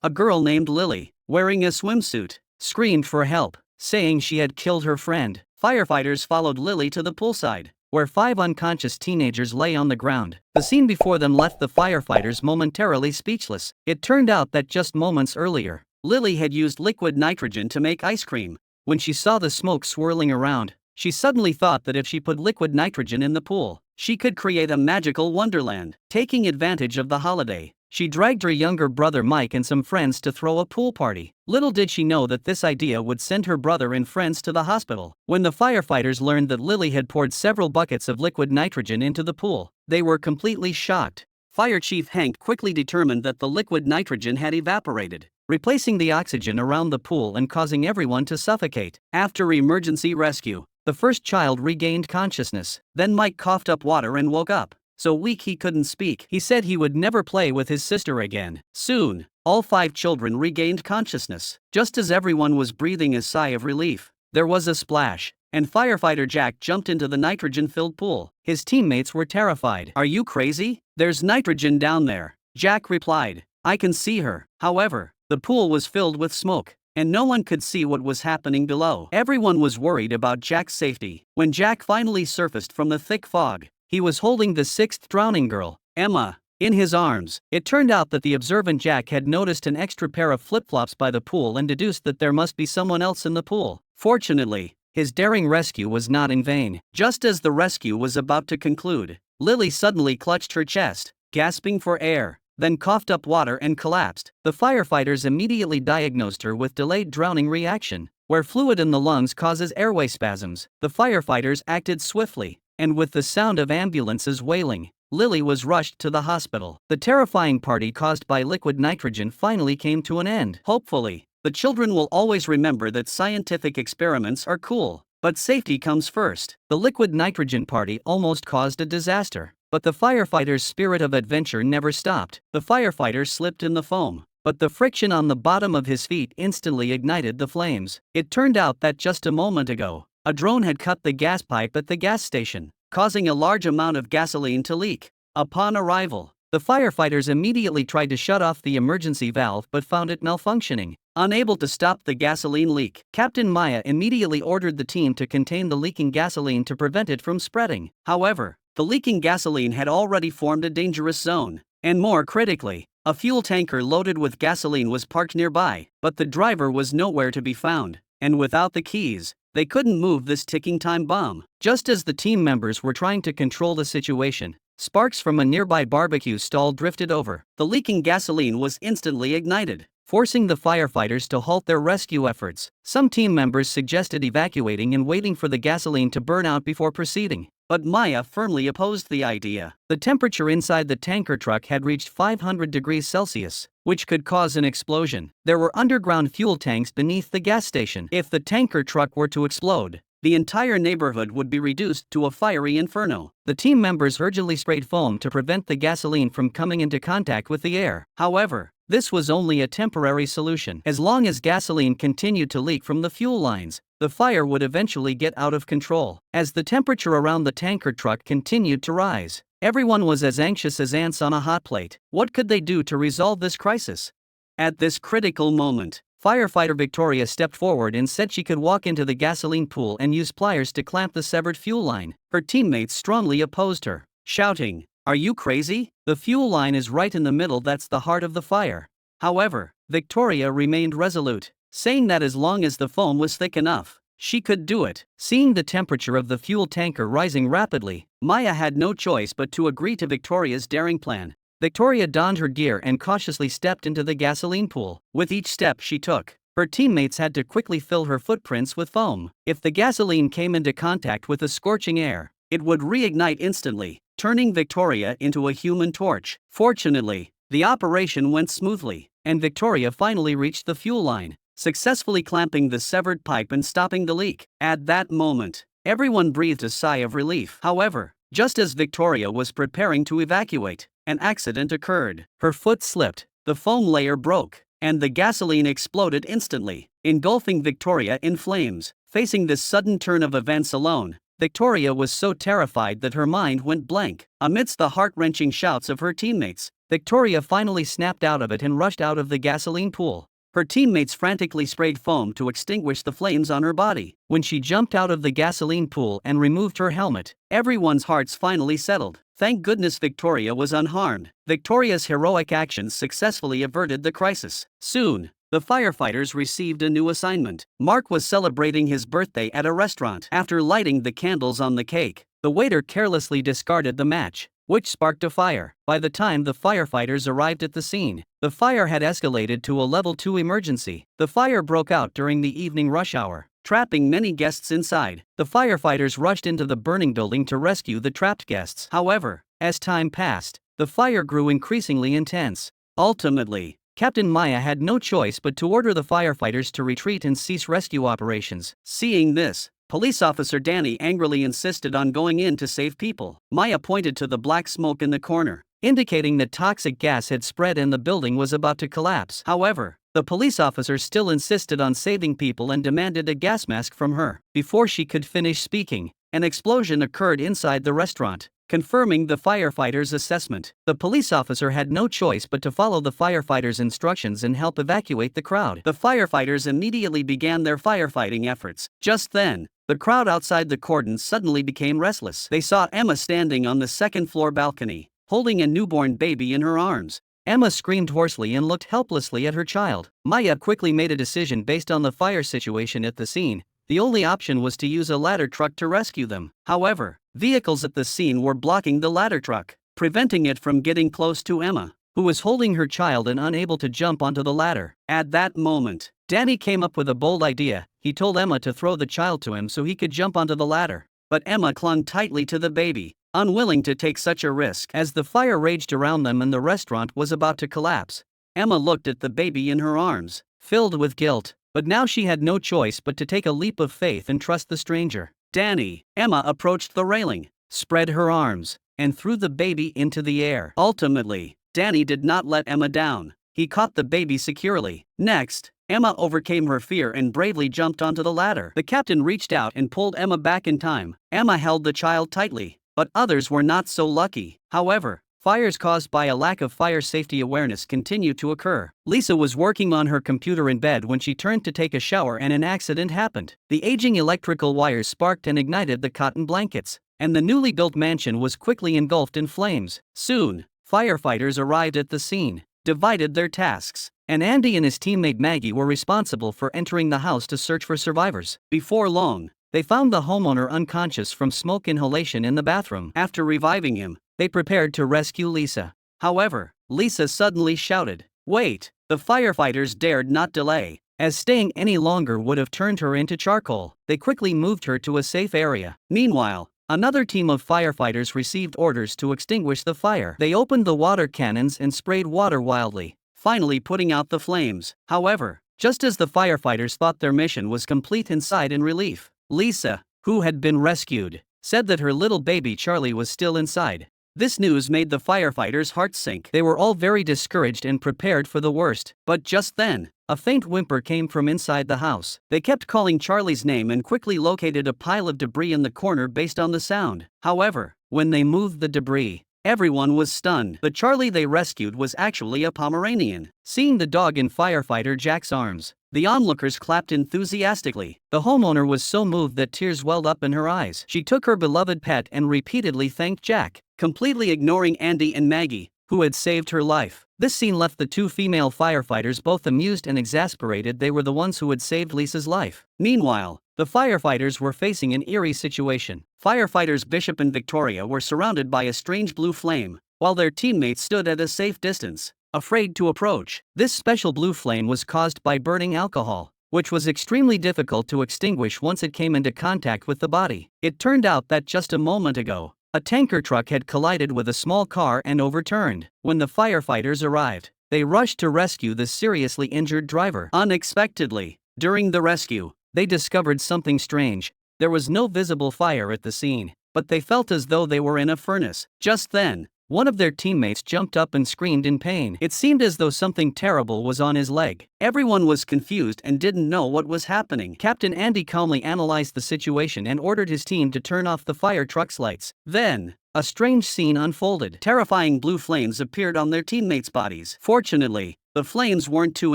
A girl named Lily, wearing a swimsuit, screamed for help, saying she had killed her friend. Firefighters followed Lily to the poolside, where 5 unconscious teenagers lay on the ground. The scene before them left the firefighters momentarily speechless. It turned out that just moments earlier, Lily had used liquid nitrogen to make ice cream. When she saw the smoke swirling around, she suddenly thought that if she put liquid nitrogen in the pool, she could create a magical wonderland. Taking advantage of the holiday, she dragged her younger brother Mike and some friends to throw a pool party. Little did she know that this idea would send her brother and friends to the hospital. When the firefighters learned that Lily had poured several buckets of liquid nitrogen into the pool, they were completely shocked. Fire Chief Hank quickly determined that the liquid nitrogen had evaporated, replacing the oxygen around the pool and causing everyone to suffocate. After emergency rescue, the first child regained consciousness. Then Mike coughed up water and woke up. So weak he couldn't speak. He said he would never play with his sister again. Soon, all 5 children regained consciousness. Just as everyone was breathing a sigh of relief, there was a splash, and firefighter Jack jumped into the nitrogen-filled pool. His teammates were terrified. "Are you crazy? There's nitrogen down there," Jack replied. "I can see her." However, the pool was filled with smoke, and no one could see what was happening below. Everyone was worried about Jack's safety. When Jack finally surfaced from the thick fog, he was holding the 6th drowning girl, Emma, in his arms. It turned out that the observant Jack had noticed an extra pair of flip-flops by the pool and deduced that there must be someone else in the pool. Fortunately, his daring rescue was not in vain. Just as the rescue was about to conclude, Lily suddenly clutched her chest, gasping for air, then coughed up water and collapsed. The firefighters immediately diagnosed her with delayed drowning reaction, where fluid in the lungs causes airway spasms. The firefighters acted swiftly, and with the sound of ambulances wailing, Lily was rushed to the hospital. The terrifying party caused by liquid nitrogen finally came to an end. Hopefully, the children will always remember that scientific experiments are cool, but safety comes first. The liquid nitrogen party almost caused a disaster, but the firefighters' spirit of adventure never stopped. The firefighter slipped in the foam, but the friction on the bottom of his feet instantly ignited the flames. It turned out that just a moment ago, a drone had cut the gas pipe at the gas station, causing a large amount of gasoline to leak. Upon arrival, the firefighters immediately tried to shut off the emergency valve but found it malfunctioning. Unable to stop the gasoline leak, Captain Maya immediately ordered the team to contain the leaking gasoline to prevent it from spreading. However, the leaking gasoline had already formed a dangerous zone, and more critically, a fuel tanker loaded with gasoline was parked nearby, but the driver was nowhere to be found, and without the keys, they couldn't move this ticking time bomb. Just as the team members were trying to control the situation, sparks from a nearby barbecue stall drifted over. The leaking gasoline was instantly ignited, forcing the firefighters to halt their rescue efforts. Some team members suggested evacuating and waiting for the gasoline to burn out before proceeding, but Maya firmly opposed the idea. The temperature inside the tanker truck had reached 500 degrees Celsius, which could cause an explosion. There were underground fuel tanks beneath the gas station. If the tanker truck were to explode, the entire neighborhood would be reduced to a fiery inferno. The team members urgently sprayed foam to prevent the gasoline from coming into contact with the air. However, this was only a temporary solution. As long as gasoline continued to leak from the fuel lines, the fire would eventually get out of control. As the temperature around the tanker truck continued to rise, everyone was as anxious as ants on a hot plate. What could they do to resolve this crisis? At this critical moment, firefighter Victoria stepped forward and said she could walk into the gasoline pool and use pliers to clamp the severed fuel line. Her teammates strongly opposed her, shouting, "Are you crazy? The fuel line is right in the middle, that's the heart of the fire." However, Victoria remained resolute, saying that as long as the foam was thick enough, she could do it. Seeing the temperature of the fuel tanker rising rapidly, Maya had no choice but to agree to Victoria's daring plan. Victoria donned her gear and cautiously stepped into the gasoline pool. With each step she took, her teammates had to quickly fill her footprints with foam. If the gasoline came into contact with the scorching air, it would reignite instantly, turning Victoria into a human torch. Fortunately, the operation went smoothly, and Victoria finally reached the fuel line, successfully clamping the severed pipe and stopping the leak. At that moment, everyone breathed a sigh of relief. However, just as Victoria was preparing to evacuate, an accident occurred. Her foot slipped, the foam layer broke, and the gasoline exploded instantly, engulfing Victoria in flames. Facing this sudden turn of events alone, Victoria was so terrified that her mind went blank. Amidst the heart-wrenching shouts of her teammates, Victoria finally snapped out of it and rushed out of the gasoline pool. Her teammates frantically sprayed foam to extinguish the flames on her body. When she jumped out of the gasoline pool and removed her helmet, everyone's hearts finally settled. Thank goodness Victoria was unharmed. Victoria's heroic actions successfully averted the crisis. Soon, the firefighters received a new assignment. Mark was celebrating his birthday at a restaurant. After lighting the candles on the cake, the waiter carelessly discarded the match, which sparked a fire. By the time the firefighters arrived at the scene, the fire had escalated to a level 2 emergency. The fire broke out during the evening rush hour, trapping many guests inside. The firefighters rushed into the burning building to rescue the trapped guests. However, as time passed, the fire grew increasingly intense. Ultimately, Captain Maya had no choice but to order the firefighters to retreat and cease rescue operations. Seeing this, Police Officer Danny angrily insisted on going in to save people. Maya pointed to the black smoke in the corner, indicating that toxic gas had spread and the building was about to collapse. However, the police officer still insisted on saving people and demanded a gas mask from her. Before she could finish speaking, an explosion occurred inside the restaurant, confirming the firefighters' assessment. The police officer had no choice but to follow the firefighters' instructions and help evacuate the crowd. The firefighters immediately began their firefighting efforts. Just then, the crowd outside the cordon suddenly became restless. They saw Emma standing on the second-floor balcony, holding a newborn baby in her arms. Emma screamed hoarsely and looked helplessly at her child. Maya quickly made a decision based on the fire situation at the scene. The only option was to use a ladder truck to rescue them. However, vehicles at the scene were blocking the ladder truck, preventing it from getting close to Emma, who was holding her child and unable to jump onto the ladder. At that moment, Danny came up with a bold idea. He told Emma to throw the child to him so he could jump onto the ladder. But Emma clung tightly to the baby, unwilling to take such a risk. As the fire raged around them and the restaurant was about to collapse, Emma looked at the baby in her arms, filled with guilt. But now she had no choice but to take a leap of faith and trust the stranger. Emma approached the railing, spread her arms, and threw the baby into the air. Ultimately, Danny did not let Emma down. He caught the baby securely. Next, Emma overcame her fear and bravely jumped onto the ladder. The captain reached out and pulled Emma back in time. Emma held the child tightly, but others were not so lucky. However, fires caused by a lack of fire safety awareness continue to occur. Lisa was working on her computer in bed when she turned to take a shower and an accident happened. The aging electrical wires sparked and ignited the cotton blankets, and the newly built mansion was quickly engulfed in flames. Soon, firefighters arrived at the scene, divided their tasks, and Andy and his teammate Maggie were responsible for entering the house to search for survivors. Before long, they found the homeowner unconscious from smoke inhalation in the bathroom. After reviving him, they prepared to rescue Lisa. However, Lisa suddenly shouted, "Wait!" The firefighters dared not delay, as staying any longer would have turned her into charcoal. They quickly moved her to a safe area. Meanwhile, another team of firefighters received orders to extinguish the fire. They opened the water cannons and sprayed water wildly, finally putting out the flames. However, just as the firefighters thought their mission was complete and sighed in relief, Lisa, who had been rescued, said that her little baby Charlie was still inside. This news made the firefighters' hearts sink. They were all very discouraged and prepared for the worst. But just then, a faint whimper came from inside the house. They kept calling Charlie's name and quickly located a pile of debris in the corner based on the sound. However, when they moved the debris, everyone was stunned. The Charlie they rescued was actually a Pomeranian. Seeing the dog in firefighter Jack's arms, the onlookers clapped enthusiastically. The homeowner was so moved that tears welled up in her eyes. She took her beloved pet and repeatedly thanked Jack, completely ignoring Andy and Maggie, who had saved her life. This scene left the two female firefighters both amused and exasperated. They were the ones who had saved Lisa's life. Meanwhile, the firefighters were facing an eerie situation. Firefighters Bishop and Victoria were surrounded by a strange blue flame, while their teammates stood at a safe distance, afraid to approach. This special blue flame was caused by burning alcohol, which was extremely difficult to extinguish once it came into contact with the body. It turned out that just a moment ago, a tanker truck had collided with a small car and overturned. When the firefighters arrived, they rushed to rescue the seriously injured driver. Unexpectedly, during the rescue, they discovered something strange. There was no visible fire at the scene, but they felt as though they were in a furnace. Just then, one of their teammates jumped up and screamed in pain. It seemed as though something terrible was on his leg. Everyone was confused and didn't know what was happening. Captain Andy calmly analyzed the situation and ordered his team to turn off the fire truck's lights. Then, a strange scene unfolded. Terrifying blue flames appeared on their teammates' bodies. Fortunately, the flames weren't too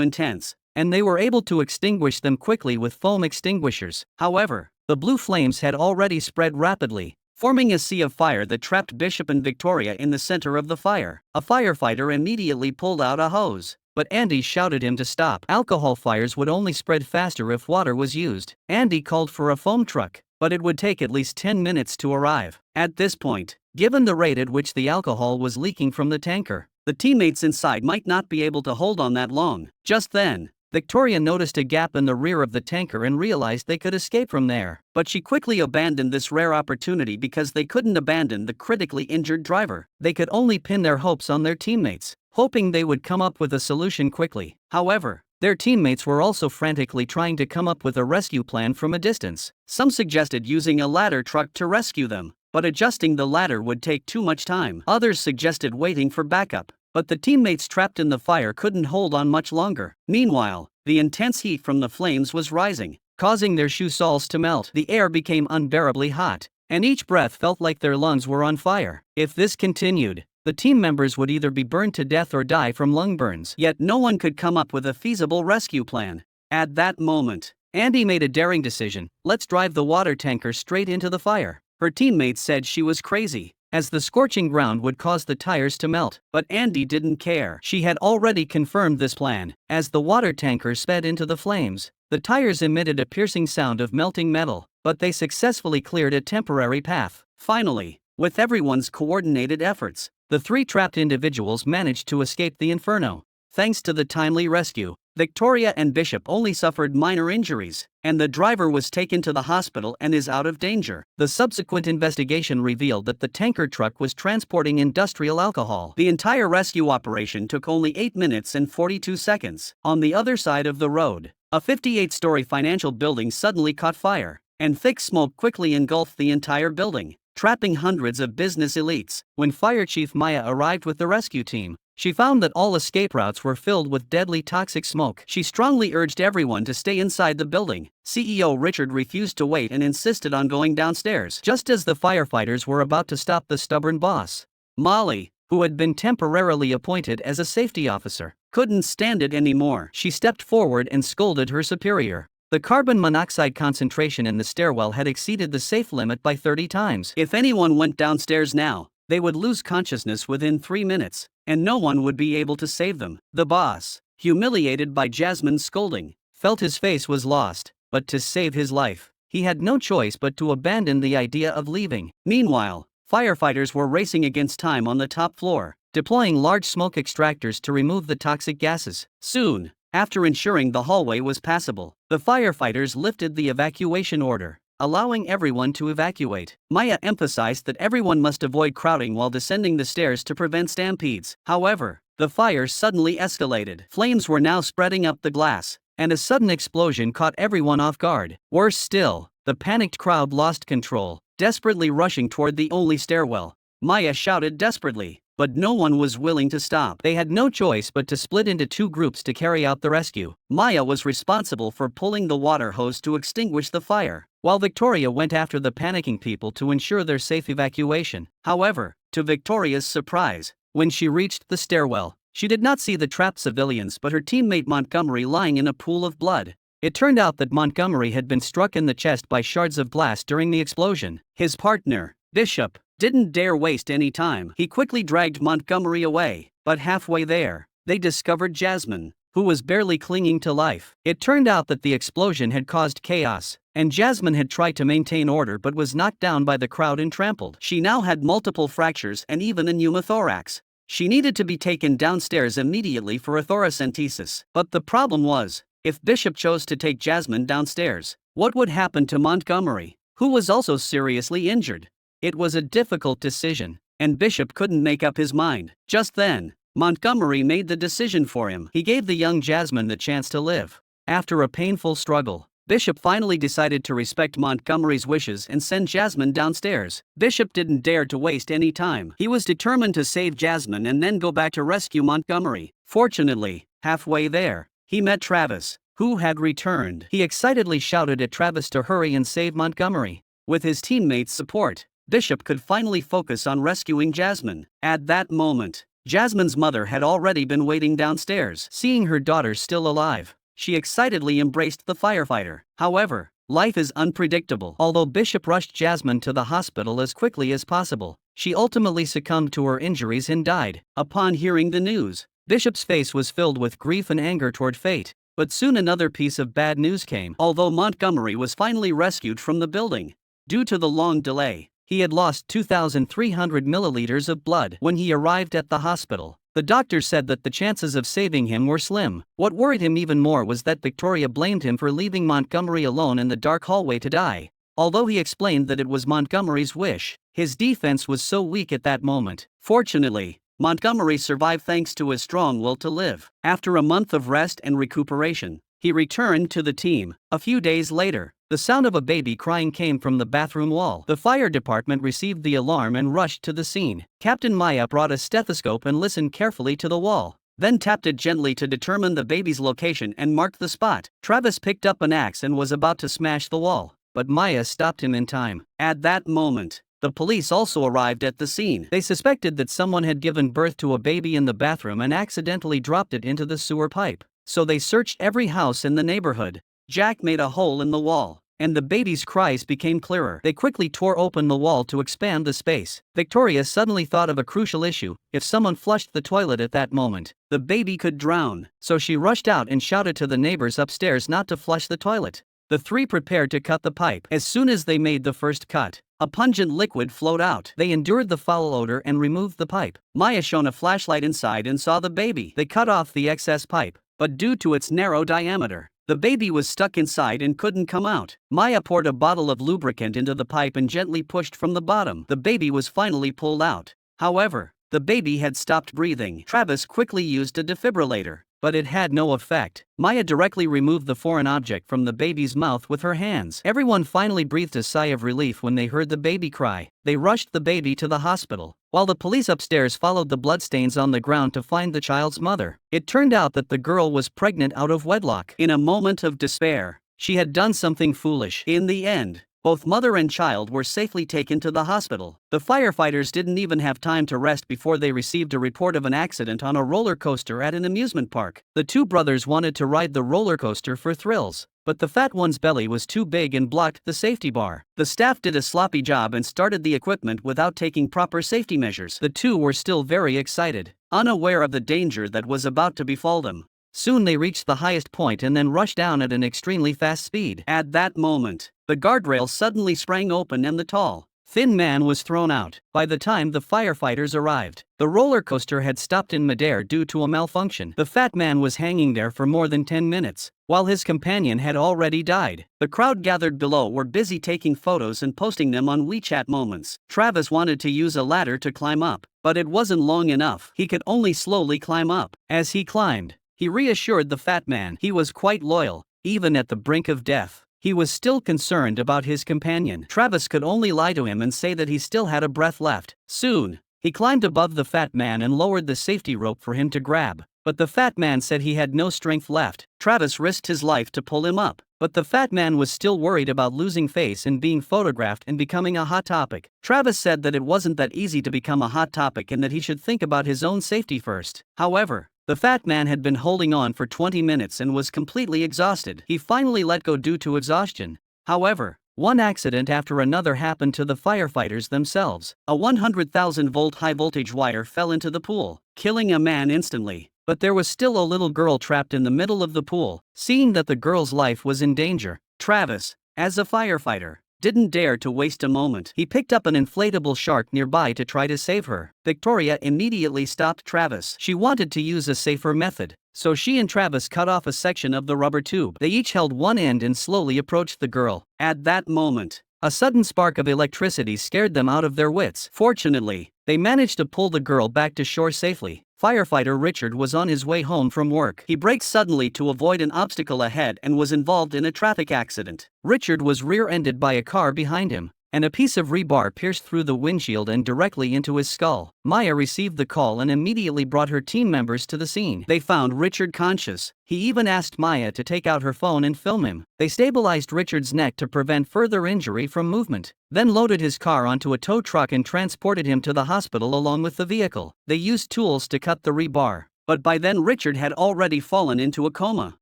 intense, and they were able to extinguish them quickly with foam extinguishers. However, the blue flames had already spread rapidly, forming a sea of fire that trapped Bishop and Victoria in the center of the fire. A firefighter immediately pulled out a hose, but Andy shouted him to stop. Alcohol fires would only spread faster if water was used. Andy called for a foam truck, but it would take at least 10 minutes to arrive. At this point, given the rate at which the alcohol was leaking from the tanker, the teammates inside might not be able to hold on that long. Just then, Victoria noticed a gap in the rear of the tanker and realized they could escape from there. But she quickly abandoned this rare opportunity because they couldn't abandon the critically injured driver. They could only pin their hopes on their teammates, hoping they would come up with a solution quickly. However, their teammates were also frantically trying to come up with a rescue plan from a distance. Some suggested using a ladder truck to rescue them, but adjusting the ladder would take too much time. Others suggested waiting for backup, but the teammates trapped in the fire couldn't hold on much longer. Meanwhile, the intense heat from the flames was rising, causing their shoe soles to melt. The air became unbearably hot, and each breath felt like their lungs were on fire. If this continued, the team members would either be burned to death or die from lung burns. Yet no one could come up with a feasible rescue plan. At that moment, Andy made a daring decision. Let's drive the water tanker straight into the fire. Her teammates said she was crazy, as the scorching ground would cause the tires to melt. But Andy didn't care. She had already confirmed this plan. As the water tanker sped into the flames, the tires emitted a piercing sound of melting metal, but they successfully cleared a temporary path. Finally, with everyone's coordinated efforts, the three trapped individuals managed to escape the inferno. Thanks to the timely rescue, Victoria and Bishop only suffered minor injuries, and the driver was taken to the hospital and is out of danger. The subsequent investigation revealed that the tanker truck was transporting industrial alcohol. The entire rescue operation took only 8 minutes and 42 seconds. On the other side of the road, a 58-story financial building suddenly caught fire, and thick smoke quickly engulfed the entire building, trapping hundreds of business elites. When Fire Chief Maya arrived with the rescue team, she found that all escape routes were filled with deadly toxic smoke. She strongly urged everyone to stay inside the building. CEO Richard refused to wait and insisted on going downstairs. Just as the firefighters were about to stop the stubborn boss, Molly, who had been temporarily appointed as a safety officer, couldn't stand it anymore. She stepped forward and scolded her superior. The carbon monoxide concentration in the stairwell had exceeded the safe limit by 30 times. If anyone went downstairs now, they would lose consciousness within 3 minutes, and no one would be able to save them. The boss, humiliated by Jasmine's scolding, felt his face was lost, but to save his life, he had no choice but to abandon the idea of leaving. Meanwhile, firefighters were racing against time on the top floor, deploying large smoke extractors to remove the toxic gases. Soon, after ensuring the hallway was passable, the firefighters lifted the evacuation order, allowing everyone to evacuate. Maya emphasized that everyone must avoid crowding while descending the stairs to prevent stampedes. However, the fire suddenly escalated. Flames were now spreading up the glass, and a sudden explosion caught everyone off guard. Worse still, the panicked crowd lost control, desperately rushing toward the only stairwell. Maya shouted desperately, but no one was willing to stop. They had no choice but to split into 2 groups to carry out the rescue. Maya was responsible for pulling the water hose to extinguish the fire, while Victoria went after the panicking people to ensure their safe evacuation. However, to Victoria's surprise, when she reached the stairwell, she did not see the trapped civilians but her teammate Montgomery lying in a pool of blood. It turned out that Montgomery had been struck in the chest by shards of glass during the explosion. His partner, Bishop, didn't dare waste any time. He quickly dragged Montgomery away, but halfway there, they discovered Jasmine, who was barely clinging to life. It turned out that the explosion had caused chaos, and Jasmine had tried to maintain order but was knocked down by the crowd and trampled. She now had multiple fractures and even a pneumothorax. She needed to be taken downstairs immediately for a thoracentesis. But the problem was, if Bishop chose to take Jasmine downstairs, what would happen to Montgomery, who was also seriously injured? It was a difficult decision, and Bishop couldn't make up his mind. Just then, Montgomery made the decision for him. He gave the young Jasmine the chance to live. After a painful struggle, Bishop finally decided to respect Montgomery's wishes and send Jasmine downstairs. Bishop didn't dare to waste any time. He was determined to save Jasmine and then go back to rescue Montgomery. Fortunately, halfway there, he met Travis, who had returned. He excitedly shouted at Travis to hurry and save Montgomery. With his teammates' support, Bishop could finally focus on rescuing Jasmine. At that moment, Jasmine's mother had already been waiting downstairs. Seeing her daughter still alive, she excitedly embraced the firefighter. However, life is unpredictable. Although Bishop rushed Jasmine to the hospital as quickly as possible, she ultimately succumbed to her injuries and died. Upon hearing the news, Bishop's face was filled with grief and anger toward fate. But soon another piece of bad news came. Although Montgomery was finally rescued from the building, due to the long delay, he had lost 2,300 milliliters of blood. When he arrived at the hospital, the doctor said that the chances of saving him were slim. What worried him even more was that Victoria blamed him for leaving Montgomery alone in the dark hallway to die. Although he explained that it was Montgomery's wish, his defense was so weak at that moment. Fortunately, Montgomery survived thanks to his strong will to live. After a month of rest and recuperation, he returned to the team. A few days later, the sound of a baby crying came from the bathroom wall. The fire department received the alarm and rushed to the scene. Captain Maya brought a stethoscope and listened carefully to the wall, then tapped it gently to determine the baby's location and marked the spot. Travis picked up an axe and was about to smash the wall, but Maya stopped him in time. At that moment, the police also arrived at the scene. They suspected that someone had given birth to a baby in the bathroom and accidentally dropped it into the sewer pipe, so they searched every house in the neighborhood. Jack made a hole in the wall, and the baby's cries became clearer. They quickly tore open the wall to expand the space. Victoria suddenly thought of a crucial issue. If someone flushed the toilet at that moment, the baby could drown. So she rushed out and shouted to the neighbors upstairs not to flush the toilet. The three prepared to cut the pipe. As soon as they made the first cut, a pungent liquid flowed out. They endured the foul odor and removed the pipe. Maya shone a flashlight inside and saw the baby. They cut off the excess pipe, but due to its narrow diameter, the baby was stuck inside and couldn't come out. Maya poured a bottle of lubricant into the pipe and gently pushed from the bottom. The baby was finally pulled out. However, the baby had stopped breathing. Travis quickly used a defibrillator, but it had no effect. Maya directly removed the foreign object from the baby's mouth with her hands. Everyone finally breathed a sigh of relief when they heard the baby cry. They rushed the baby to the hospital, while the police upstairs followed the bloodstains on the ground to find the child's mother. It turned out that the girl was pregnant out of wedlock. In a moment of despair, she had done something foolish. In the end, both mother and child were safely taken to the hospital. The firefighters didn't even have time to rest before they received a report of an accident on a roller coaster at an amusement park. The two brothers wanted to ride the roller coaster for thrills, but the fat one's belly was too big and blocked the safety bar. The staff did a sloppy job and started the equipment without taking proper safety measures. The two were still very excited, unaware of the danger that was about to befall them. Soon they reached the highest point and then rushed down at an extremely fast speed. At that moment, the guardrail suddenly sprang open and the tall, thin man was thrown out. By the time the firefighters arrived, the roller coaster had stopped in midair due to a malfunction. The fat man was hanging there for more than 10 minutes, while his companion had already died. The crowd gathered below were busy taking photos and posting them on WeChat Moments. Travis wanted to use a ladder to climb up, but it wasn't long enough. He could only slowly climb up. As he climbed, he reassured the fat man he was quite loyal, even at the brink of death. He was still concerned about his companion. Travis could only lie to him and say that he still had a breath left. Soon, he climbed above the fat man and lowered the safety rope for him to grab, but the fat man said he had no strength left. Travis risked his life to pull him up, but the fat man was still worried about losing face and being photographed and becoming a hot topic. Travis said that it wasn't that easy to become a hot topic and that he should think about his own safety first. However, the fat man had been holding on for 20 minutes and was completely exhausted. He finally let go due to exhaustion. However, one accident after another happened to the firefighters themselves. A 100,000-volt high-voltage wire fell into the pool, killing a man instantly. But there was still a little girl trapped in the middle of the pool. Seeing that the girl's life was in danger, Travis, as a firefighter, didn't dare to waste a moment. He picked up an inflatable shark nearby to try to save her. Victoria immediately stopped Travis. She wanted to use a safer method, so she and Travis cut off a section of the rubber tube. They each held one end and slowly approached the girl. At that moment, a sudden spark of electricity scared them out of their wits. Fortunately, they managed to pull the girl back to shore safely. Firefighter Richard was on his way home from work. He braked suddenly to avoid an obstacle ahead and was involved in a traffic accident. Richard was rear-ended by a car behind him, and a piece of rebar pierced through the windshield and directly into his skull. Maya received the call and immediately brought her team members to the scene. They found Richard conscious. He even asked Maya to take out her phone and film him. They stabilized Richard's neck to prevent further injury from movement, then loaded his car onto a tow truck and transported him to the hospital along with the vehicle. They used tools to cut the rebar, but by then Richard had already fallen into a coma.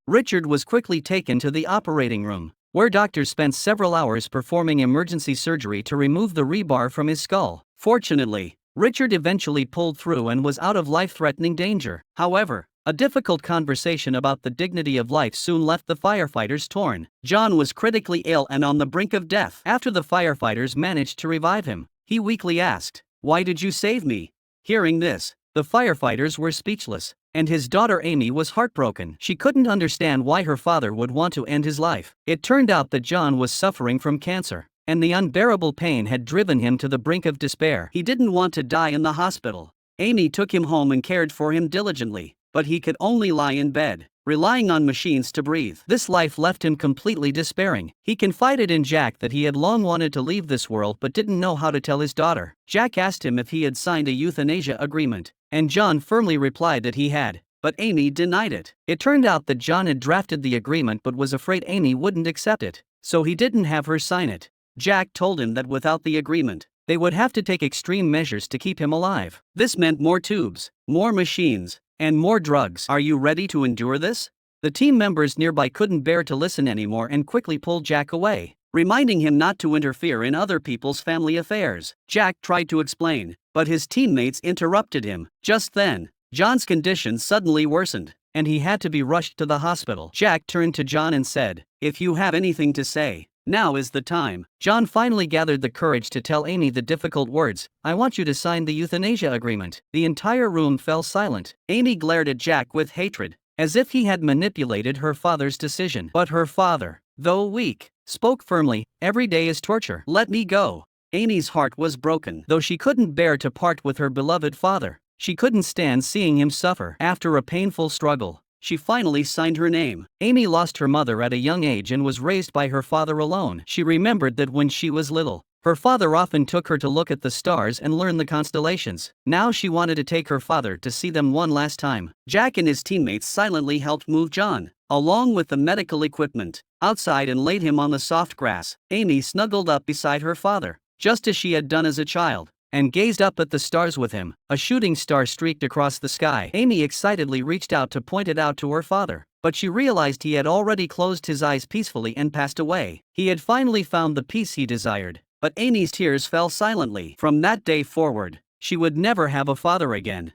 Richard was quickly taken to the operating room, where doctors spent several hours performing emergency surgery to remove the rebar from his skull. Fortunately, Richard eventually pulled through and was out of life-threatening danger. However, a difficult conversation about the dignity of life soon left the firefighters torn. John was critically ill and on the brink of death. After the firefighters managed to revive him, he weakly asked, "Why did you save me?" Hearing this, the firefighters were speechless, and his daughter Amy was heartbroken. She couldn't understand why her father would want to end his life. It turned out that John was suffering from cancer, and the unbearable pain had driven him to the brink of despair. He didn't want to die in the hospital. Amy took him home and cared for him diligently, but he could only lie in bed, relying on machines to breathe. This life left him completely despairing. He confided in Jack that he had long wanted to leave this world but didn't know how to tell his daughter. Jack asked him if he had signed a euthanasia agreement, and John firmly replied that he had, but Amy denied it. It turned out that John had drafted the agreement but was afraid Amy wouldn't accept it, so he didn't have her sign it. Jack told him that without the agreement, they would have to take extreme measures to keep him alive. This meant more tubes, more machines, and more drugs. "Are you ready to endure this?" The team members nearby couldn't bear to listen anymore and quickly pulled Jack away, reminding him not to interfere in other people's family affairs. Jack tried to explain, but his teammates interrupted him. Just then, John's condition suddenly worsened, and he had to be rushed to the hospital. Jack turned to John and said, "If you have anything to say, now is the time." John finally gathered the courage to tell Amy the difficult words, "I want you to sign the euthanasia agreement." The entire room fell silent. Amy glared at Jack with hatred, as if he had manipulated her father's decision. But her father, though weak, spoke firmly, "Every day is torture. Let me go." Amy's heart was broken. Though she couldn't bear to part with her beloved father, she couldn't stand seeing him suffer. After a painful struggle, she finally signed her name. Amy lost her mother at a young age and was raised by her father alone. She remembered that when she was little, her father often took her to look at the stars and learn the constellations. Now she wanted to take her father to see them one last time. Jack and his teammates silently helped move John, along with the medical equipment, outside and laid him on the soft grass. Amy snuggled up beside her father, just as she had done as a child, and gazed up at the stars with him. A shooting star streaked across the sky. Amy excitedly reached out to point it out to her father, but she realized he had already closed his eyes peacefully and passed away. He had finally found the peace he desired, but Amy's tears fell silently. From that day forward, she would never have a father again.